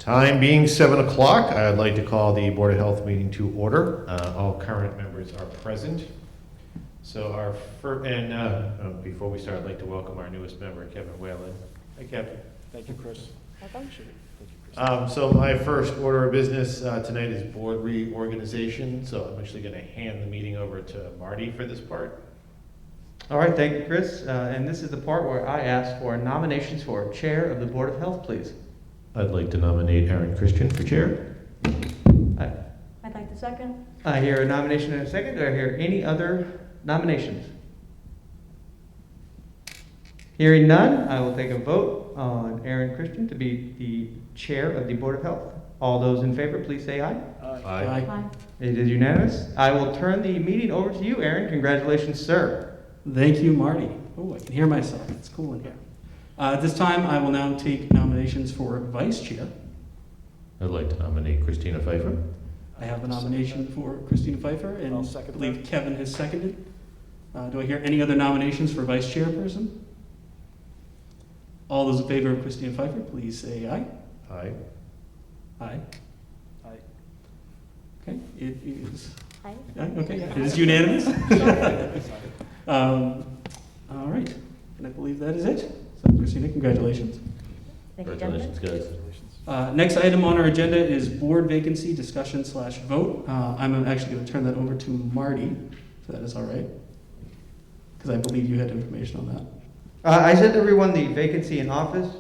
Time being 7 o'clock, I'd like to call the Board of Health meeting to order. All current members are present. So our first, and before we start, I'd like to welcome our newest member, Kevin Whalen. Hi, Kevin. Thank you, Chris. Welcome. Thank you, Chris. So my first order of business tonight is board reorganization. So I'm actually going to hand the meeting over to Marty for this part. All right, thank you, Chris. And this is the part where I ask for nominations for Chair of the Board of Health, please. I'd like to nominate Aaron Christian for chair. I'd like to second. I hear a nomination in a second. Do I hear any other nominations? Hearing none, I will take a vote on Aaron Christian to be the Chair of the Board of Health. All those in favor, please say aye. Aye. Aye. It is unanimous. I will turn the meeting over to you, Aaron. Congratulations, sir. Thank you, Marty. Oh, I can hear myself. It's cool in here. At this time, I will now take nominations for Vice Chair. I'd like to nominate Christina Pfeiffer. I have a nomination for Christina Pfeiffer, and I'll I second believe that. Kevin has seconded. Do I hear any other nominations for Vice Chairperson? All those in favor of Christina Pfeiffer, please say aye. Aye. Aye. Aye. Okay, it is. Aye. Okay, yeah, it is unanimous. All right, and I believe that is it. So, Christina, congratulations. Thank you, gentlemen. Congratulations, guys. Next item on our agenda is board vacancy discussion/vote. I'm actually going to turn that over to Marty, if that is all right, because I believe you had information on that. I sent everyone the vacancy in office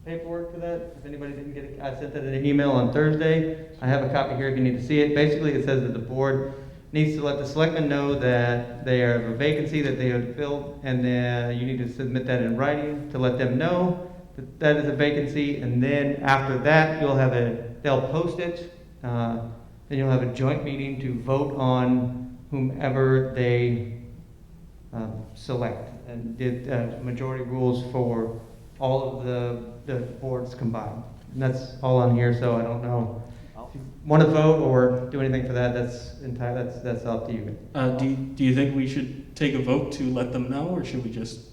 paperwork for that. If anybody didn't get it, I sent that in an email on Thursday. I have a copy here if you need to see it. Basically, it says that the board needs to let the selectmen know that they have a vacancy that they have filled, and then you need to submit that in writing to let them know that that is a vacancy. And then after that, they'll post it. Then you'll have a joint meeting to vote on whomever they select, and did majority rules for all of the boards combined. And that's all on here, so I don't know if you want to vote or do anything for that. That's up to you. Do you think we should take a vote to let them know, or should we just?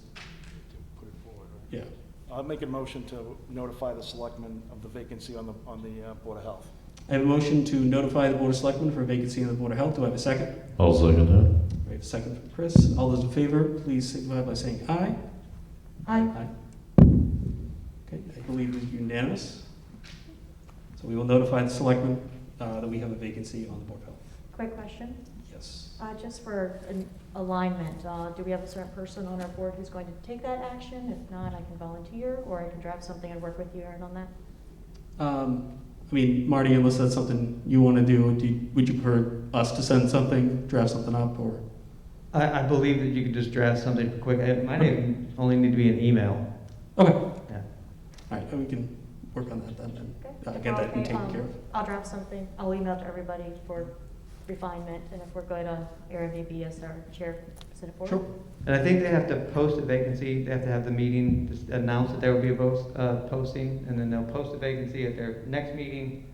Put it forward. Yeah. I'll make a motion to notify the selectmen of the vacancy on the Board of Health. I have a motion to notify the Board of Selectmen for a vacancy on the Board of Health. Do I have a second? I'll second that. I have a second from Chris. All those in favor, please signify by saying aye. Aye. Okay, I believe it is unanimous. So we will notify the Selectmen that we have a vacancy on the Board of Health. Quick question. Yes. Just for an alignment, do we have a certain person on our board who's going to take that action? If not, I can volunteer, or I can draft something and work with you, Aaron, on that. I mean, Marty, unless that's something you want to do, would you prefer us to send something, draft something up, or? I believe that you could just draft something quick. It might even only need to be an email. Okay. Yeah. All right, we can work on that then, and Okay. get that taken care of. I'll draft something. I'll email to everybody for refinement, and if we're good on Aaron maybe as our chair, send it forward. Sure. And I think they have to post a vacancy. They have to have the meeting, just announce that there will be a posting, and then they'll post a vacancy at their next meeting.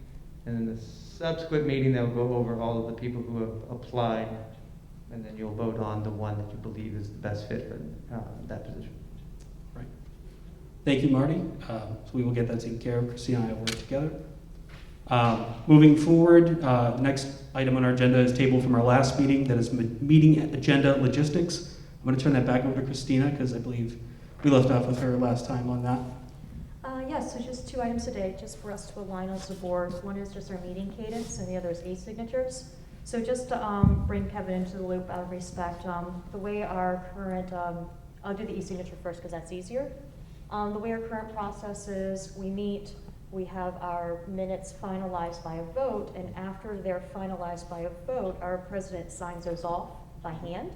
And then the subsequent meeting, they'll go over all of the people who have applied, and then you'll vote on the one that you believe is the best fit for that position. Right. Thank you, Marty. So we will get that taken care of. Christina and I will work together. Moving forward, next item on our agenda is table from our last meeting. That is meeting agenda logistics. I'm going to turn that back over to Christina because I believe we left off with her last time on that. Yes, so just 2 items today, just for us to align as a board. One is just our meeting cadence, and the other is e-signatures. So just to bring Kevin into the loop out of respect, the way our current, I'll do the e-signature first because that's easier. The way our current process is, we meet, we have our minutes finalized by a vote, and after they're finalized by a vote, our president signs those off by hand.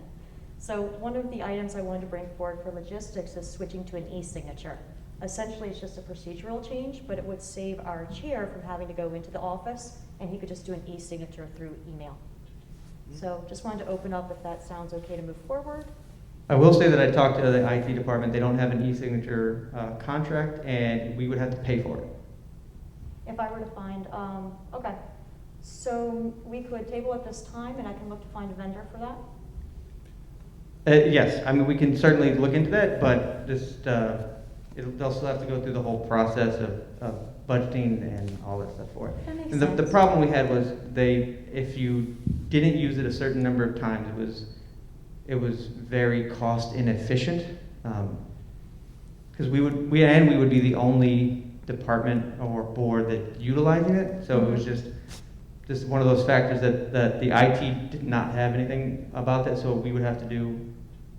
So one of the items I wanted to bring forward for logistics is switching to an e-signature. Essentially, it's just a procedural change, but it would save our chair from having to go into the office, and he could just do an e-signature through email. So just wanted to open up if that sounds okay to move forward. I will say that I talked to the IT department. They don't have an e-signature contract, and we would have to pay for it. If I were to find, okay. So we could table at this time, and I can look to find a vendor for that? Yes, I mean, we can certainly look into that, but just, they'll still have to go through the whole process of budgeting and all that stuff for it. That makes And the sense. problem we had was if you didn't use it a certain number of times, it was very cost inefficient. Because we would be the only department or board that utilizing it, so it was just one of those factors that the IT did not have anything about that, so we would have to do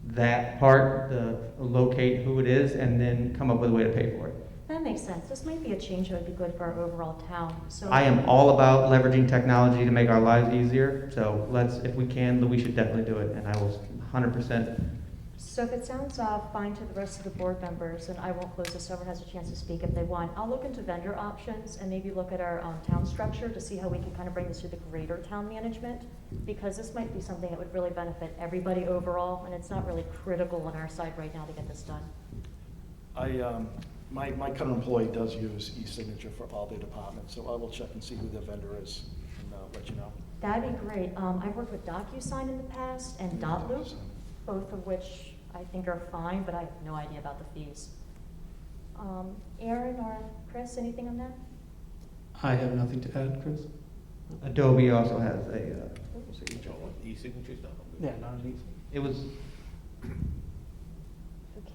that part, locate who it is, and then come up with a way to pay for it. That makes sense. This might be a change that would be good for our overall town, so. I am all about leveraging technology to make our lives easier, so if we can, we should definitely do it, and I will 100%. So if it sounds fine to the rest of the board members, and I won't close this, so everyone has a chance to speak if they want, I'll look into vendor options and maybe look at our town structure to see how we can kind of bring this to the greater town management, because this might be something that would really benefit everybody overall, and it's not really critical on our side right now to get this done. My current employee does use e-signature for all their departments, so I will check and see who their vendor is and let you know. That'd be great. I've worked with DocuSign in the past and Dotloop, both of which I think are fine, but I have no idea about the fees. Aaron or Chris, anything on that? I have nothing to add, Chris. Adobe also has a E-signatures, no. Yeah, not an it was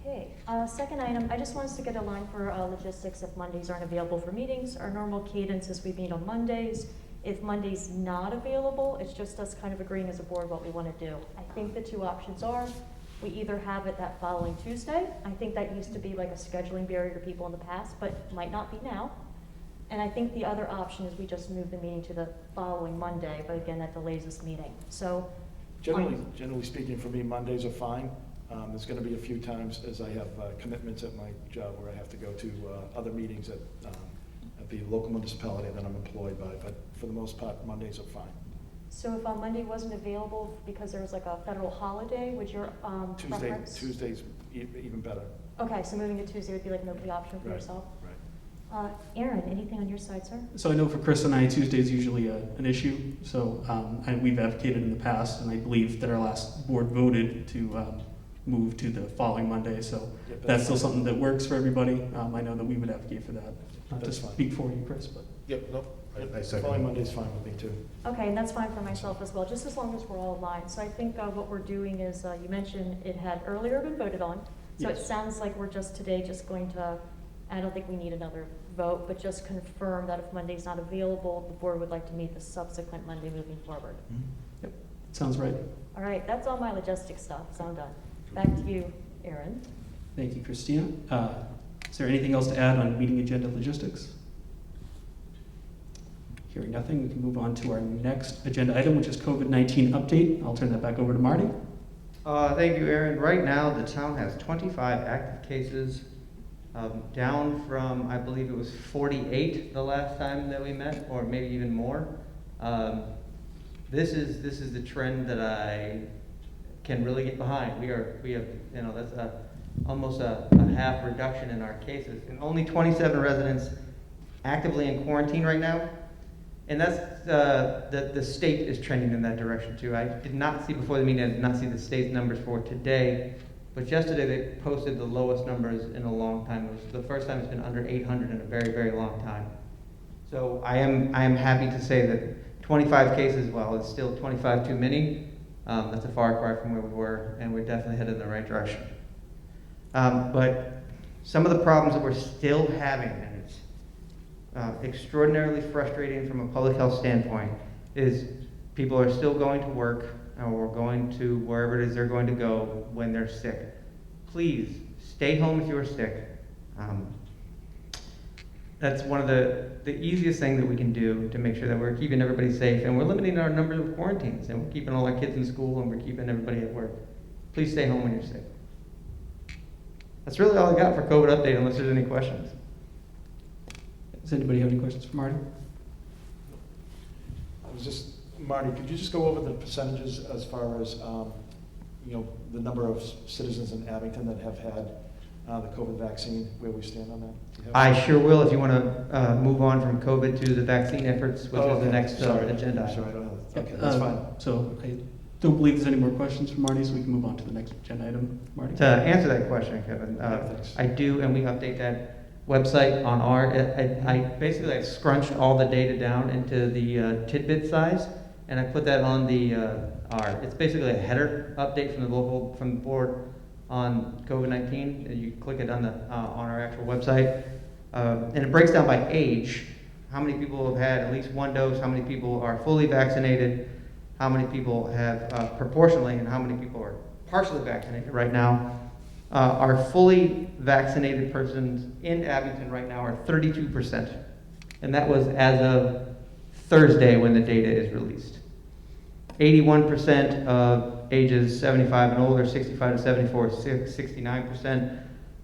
Okay, second item, I just want us to get a line for logistics if Mondays aren't available for meetings. Our normal cadence is we meet on Mondays. If Monday's not available, it's just us kind of agreeing as a board what we want to do. I think the two options are, we either have it that following Tuesday. I think that used to be like a scheduling barrier to people in the past, but might not be now. And I think the other option is we just move the meeting to the following Monday, but again, that delays this meeting. So Generally speaking, for me, Mondays are fine. There's going to be a few times as I have commitments at my job where I have to go to other meetings at the local municipality that I'm employed by, but for the most part, Mondays are fine. So if on Monday wasn't available because there was like a federal holiday, would your preference? Tuesday's even better. Okay, so moving to Tuesday would be like the option for Right, yourself? Right. Aaron, anything on your side, sir? So I know for Chris and I, Tuesday is usually an issue, so we've advocated in the past, and I believe that our last board voted to move to the following Monday, so Yeah, that's still something that works for everybody. I know that we would advocate for that. Not to That's fine. speak for you, Chris, but. Yep, no, I The second. following Monday's fine with me too. Okay, and that's fine for myself as well, just as long as we're all aligned. So I think what we're doing is, you mentioned it had earlier been voted on, so it Yes. sounds like we're just today just going to, I don't think we need another vote, but just confirm that if Monday's not available, the board would like to meet the subsequent Monday moving forward. Sounds right. All right, that's all my logistics stuff, so I'm done. Back to you, Aaron. Thank you, Christina. Is there anything else to add on meeting agenda logistics? Hearing nothing, we can move on to our next agenda item, which is COVID-19 update. I'll turn that back over to Marty. Thank you, Aaron. Right now, the town has 25 active cases, down from, I believe it was 48 the last time that we met, or maybe even more. This is the trend that I can really get behind. We have, that's almost a half reduction in our cases, and only 27 residents actively in quarantine right now. And that's, the state is trending in that direction too. I did not see before the meeting, I did not see the state's numbers for today, but yesterday they posted the lowest numbers in a long time. It was the first time it's been under 800 in a very, very long time. So I am happy to say that 25 cases, while it's still 25 too many, that's a far cry from where we were, and we're definitely headed in the right direction. But some of the problems that we're still having, and it's extraordinarily frustrating from a public health standpoint, is people are still going to work or going to wherever it is they're going to go when they're sick. Please stay home if you're sick. That's one of the easiest things that we can do to make sure that we're keeping everybody safe, and we're limiting our number of quarantines, and we're keeping all our kids in school, and we're keeping everybody at work. Please stay home when you're sick. That's really all I got for COVID update, unless there's any questions. Does anybody have any questions for Marty? Marty, could you just go over the percentages as far as, the number of citizens in Abington that have had the COVID vaccine, where we stand on that? Do you have I that? sure will if you want to move on from COVID to the vaccine efforts, which is the next agenda I'm item. sorry, I don't have that. Okay, that's fine. So I don't believe there's any more questions for Marty, so we can move on to the next agenda item. Marty? To answer that question, Kevin, Yeah, thanks. I do, and we update that website on our, I basically I scrunched all the data down into the tidbit size, and I put that on the it's basically a header update from the board on COVID-19. You click it on our actual website, and it breaks down by age, how many people have had at least one dose, how many people are fully vaccinated, how many people have proportionally, and how many people are partially vaccinated right now. Our fully vaccinated persons in Abington right now are 32%, and that was as of Thursday when the data is released. 81% of ages 75 and older, 65 to 74, 69%,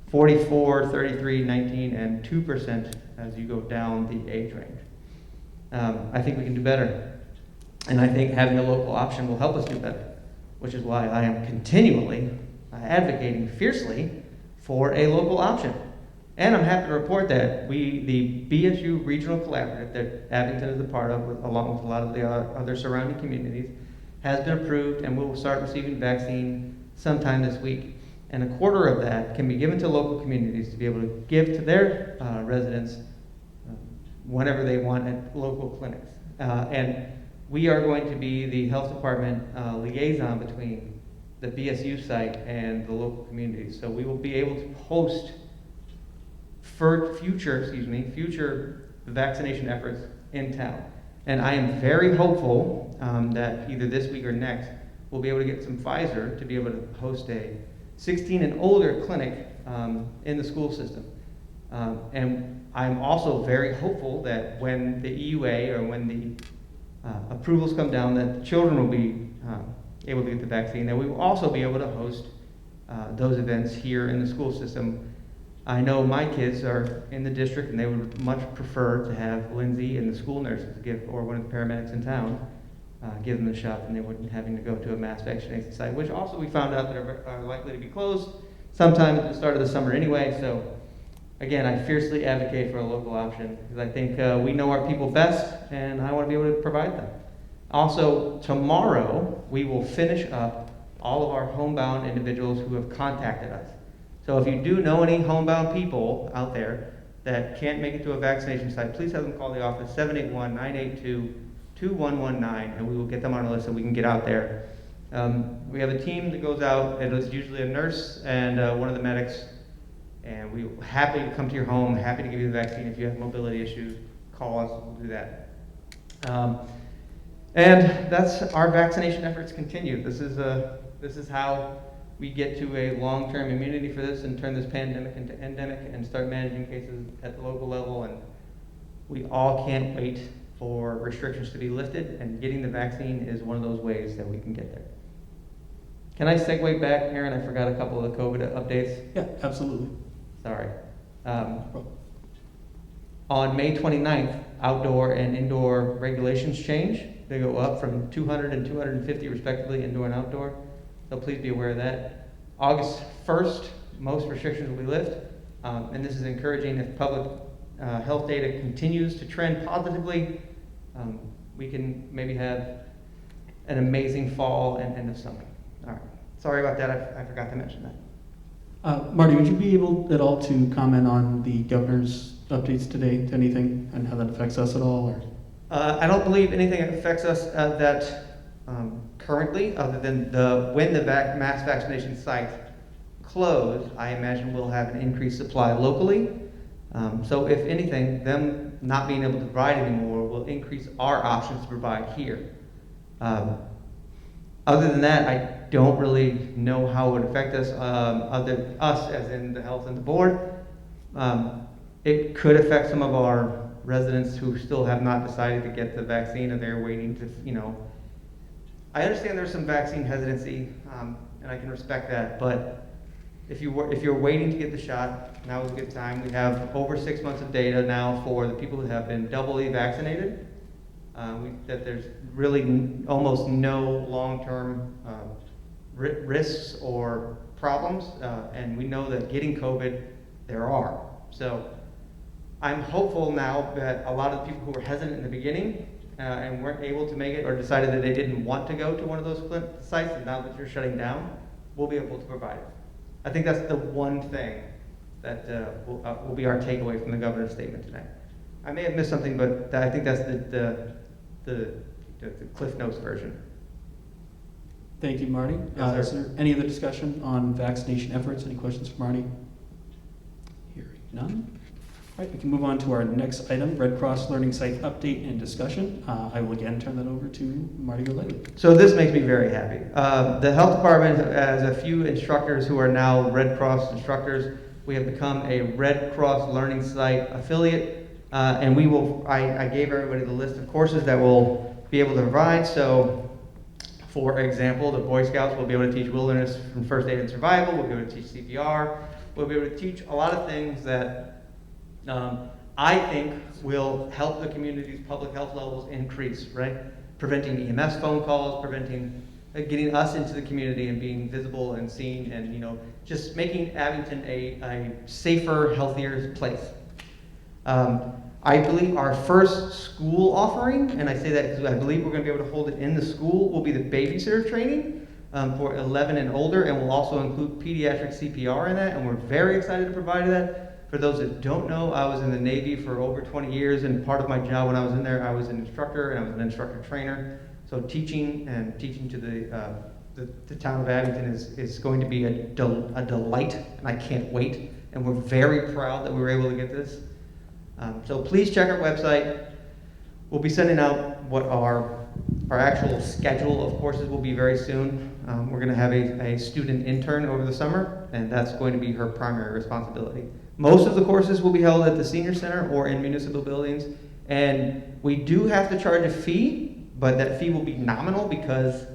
44, 33, 19, and 2% as you go down the age range. I think we can do better, and I think having a local option will help us do better, which is why I am continually advocating fiercely for a local option. And I'm happy to report that the BSU Regional Collaborative that Abington is a part of, along with a lot of the other surrounding communities, has been approved, and we will start receiving vaccine sometime this week. And a quarter of that can be given to local communities to be able to give to their residents whenever they want at local clinics. And we are going to be the health department liaison between the BSU site and the local communities. So we will be able to host future vaccination efforts in town. And I am very hopeful that either this week or next, we'll be able to get some Pfizer to be able to host a 16 and older clinic in the school system. And I'm also very hopeful that when the EUA or when the approvals come down, that the children will be able to get the vaccine, and we will also be able to host those events here in the school system. I know my kids are in the district, and they would much prefer to have Lindsay and the school nurses or one of the paramedics in town give them the shot, than they wouldn't having to go to a mass vaccination site, which also we found out that are likely to be closed sometime at the start of the summer anyway. So again, I fiercely advocate for a local option because I think we know our people best, and I want to be able to provide them. Also, tomorrow, we will finish up all of our homebound individuals who have contacted us. So if you do know any homebound people out there that can't make it to a vaccination site, please have them call the office, 781-982-2119, and we will get them on a list so we can get out there. We have a team that goes out. It is usually a nurse and one of the medics, and we're happy to come to your home, happy to give you the vaccine. If you have mobility issues, call us, we'll do that. And that's our vaccination efforts continue. This is how we get to a long-term immunity for this and turn this pandemic into endemic and start managing cases at the local level. And we all can't wait for restrictions to be lifted, and getting the vaccine is one of those ways that we can get there. Can I segue back, Aaron? I forgot a couple of the COVID updates. Yeah, absolutely. Sorry. On May 29th, outdoor and indoor regulations change. They go up from 200 and 250 respectively, indoor and outdoor. So please be aware of that. August 1st, most restrictions will be lifted. And this is encouraging. If public health data continues to trend positively, we can maybe have an amazing fall and end of summer. All right. Sorry about that. I forgot to mention that. Marty, would you be able at all to comment on the governor's updates today to anything and how that affects us at all? Or? I don't believe anything affects us currently, other than when the mass vaccination sites close. I imagine we'll have an increased supply locally. So if anything, them not being able to provide anymore will increase our options to provide here. Other than that, I don't really know how it would affect us, us as in the health and the board. It could affect some of our residents who still have not decided to get the vaccine, and they're waiting to, I understand there's some vaccine hesitancy, and I can respect that, but if you're waiting to get the shot, now is a good time. We have over 6 months of data now for the people who have been doubly vaccinated, that there's really almost no long-term risks or problems, and we know that getting COVID, there are. So I'm hopeful now that a lot of the people who were hesitant in the beginning and weren't able to make it, or decided that they didn't want to go to one of those sites, and now that you're shutting down, we'll be able to provide it. I think that's the one thing that will be our takeaway from the governor's statement tonight. I may have missed something, but I think that's the Cliff Notes version. Thank you, Marty. Yes, Is sir. there any other discussion on vaccination efforts? Any questions for Marty? Hearing none. All right, we can move on to our next item, Red Cross Learning Site update and discussion. I will again turn that over to Marty Golightly. So this makes me very happy. The health department has a few instructors who are now Red Cross instructors. We have become a Red Cross Learning Site affiliate, and we will. I gave everybody the list of courses that we'll be able to provide. So, for example, the Boy Scouts will be able to teach wilderness from first aid and survival. We'll be able to teach CPR. We'll be able to teach a lot of things that I think will help the community's public health levels increase, right? Preventing EMS phone calls, getting us into the community and being visible and seen, and just making Abington a safer, healthier place. I believe our first school offering, and I say that because I believe we're going to be able to hold it in the school, will be the babysitter training for 11 and older, and we'll also include pediatric CPR in that, and we're very excited to provide that. For those that don't know, I was in the Navy for over 20 years, and part of my job when I was in there, I was an instructor, and I was an instructor trainer. So teaching to the town of Abington is going to be a delight, and I can't wait. And we're very proud that we were able to get this. So please check our website. We'll be sending out what our actual schedule of courses will be very soon. We're going to have a student intern over the summer, and that's going to be her primary responsibility. Most of the courses will be held at the senior center or in municipal buildings, and we do have to charge a fee, but that fee will be nominal because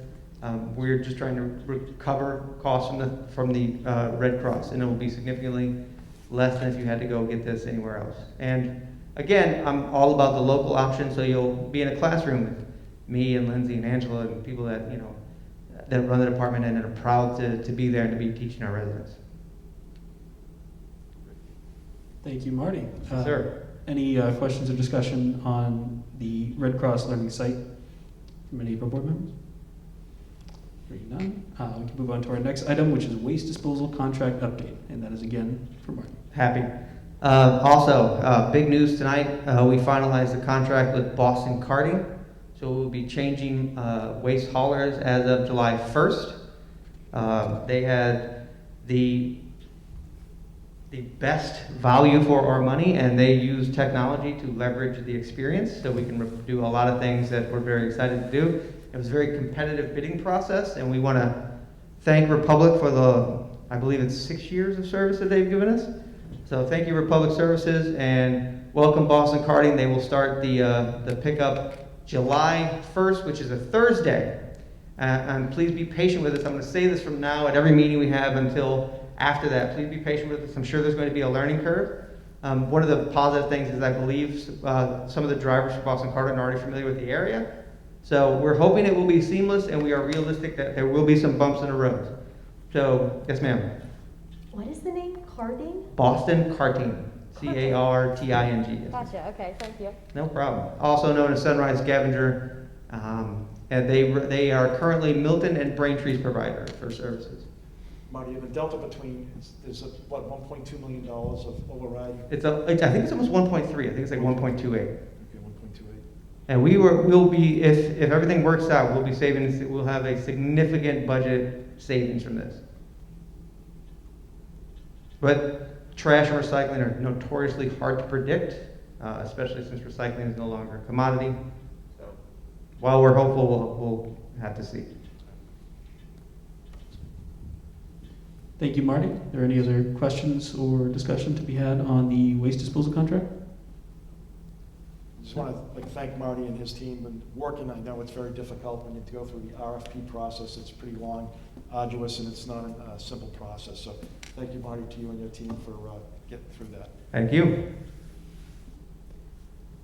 we're just trying to recover costs from the Red Cross, and it will be significantly less than if you had to go get this anywhere else. And again, I'm all about the local option, so you'll be in a classroom with me and Lindsay and Angela and people that that run the department and are proud to be there and to be teaching our residents. Thank you, Marty. Yes, sir. Any questions or discussion on the Red Cross Learning Site from any of our board members? Hearing none. We can move on to our next item, which is waste disposal contract update, and that is again for Marty. Happy. Also, big news tonight. We finalized the contract with Boston Carting, so we'll be changing waste haulers as of July 1st. They had the best value for our money, and they use technology to leverage the experience, so we can do a lot of things that we're very excited to do. It was a very competitive bidding process, and we want to thank Republic for I believe it's 6 years of service that they've given us. So thank you, Republic Services, and welcome Boston Carting. They will start the pickup July 1st, which is a Thursday. And please be patient with us. I'm going to say this from now at every meeting we have until after that. Please be patient with us. I'm sure there's going to be a learning curve. One of the positive things is I believe some of the drivers for Boston Carting are already familiar with the area. So we're hoping it will be seamless, and we are realistic that there will be some bumps in the road. So, yes, ma'am. What is the name? Carding? Boston Carting. Carting. Gotcha, okay, thank you. No problem. Also known as Sunrise Scavenger. And they are currently Milton and Braintree's provider for services. Marty, in the delta between, there's what, $1.2 million of override? I think it's almost 1.3. I think it's like 1.28. Okay, 1.28. And we'll be, if everything works out, we'll have a significant budget savings from this. But trash and recycling are notoriously hard to predict, especially since recycling is no longer a commodity. So while we're hopeful, we'll have to see. Thank you, Marty. Are there any other questions or discussion to be had on the waste disposal contract? Just want to thank Marty and his team and working. I know it's very difficult when you go through the RFP process. It's pretty long, arduous, and it's not a simple process. So thank you, Marty, to you and your team for getting through that. Thank you.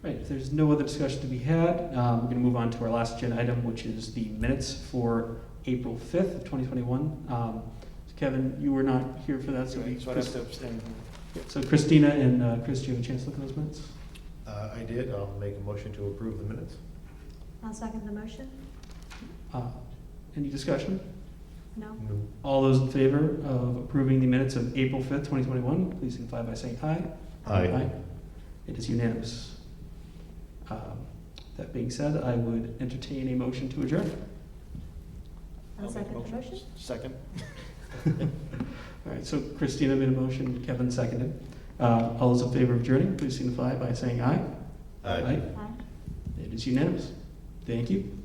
Right, if there's no other discussion to be had, we're going to move on to our last agenda item, which is the minutes for April 5th of 2021. Kevin, you were not here for that, so So I have to abstain. So Christina and Chris, do you have a chance to look at those minutes? I did. I'll make a motion to approve the minutes. I'll second the motion. Any discussion? No? All those in favor of approving the minutes of April 5th, 2021, please signify by saying aye. Aye. It is unanimous. That being said, I would entertain a motion to adjourn. I'll I'll make a second the motion. motion. Second. All right, so Christina made a motion, Kevin seconded. All those in favor of adjourning, please signify by saying aye. Aye. Aye. It is unanimous. Thank you.